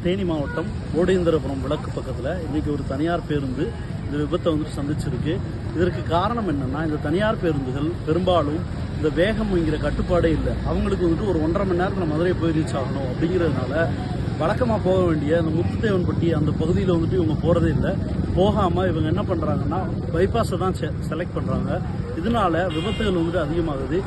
தேனி மாவட்டம் ஓடேந்திரபுரம் விளக்கு பக்கத்தில் இன்றைக்கி ஒரு தனியார் பேருந்து இந்த விபத்தை சந்திச்சிருக்கு. இதற்கு காரணம் என்னென்னா, இந்த தனியார் பேருந்துகள் பெரும்பாலும் இந்த வேகம்ங்கிற கட்டுப்பாடே இல்லை. அவங்களுக்கு ஒரு 1.5 மணி நேரத்தில் மதுரை போய் ரீச் ஆகணும் அப்படிங்கிறதுனால வழக்கமாக போக வேண்டிய அந்த முத்துத்தேவன்பட்டி அந்த பகுதியில் இவங்க போகிறதே இல்லை. போகாமல் இவங்க என்ன பண்ணுறாங்கன்னா பைபாஸை தான் செலக்ட் பண்ணுறாங்க. இதனால விபத்துகள் அதிகமாகுது.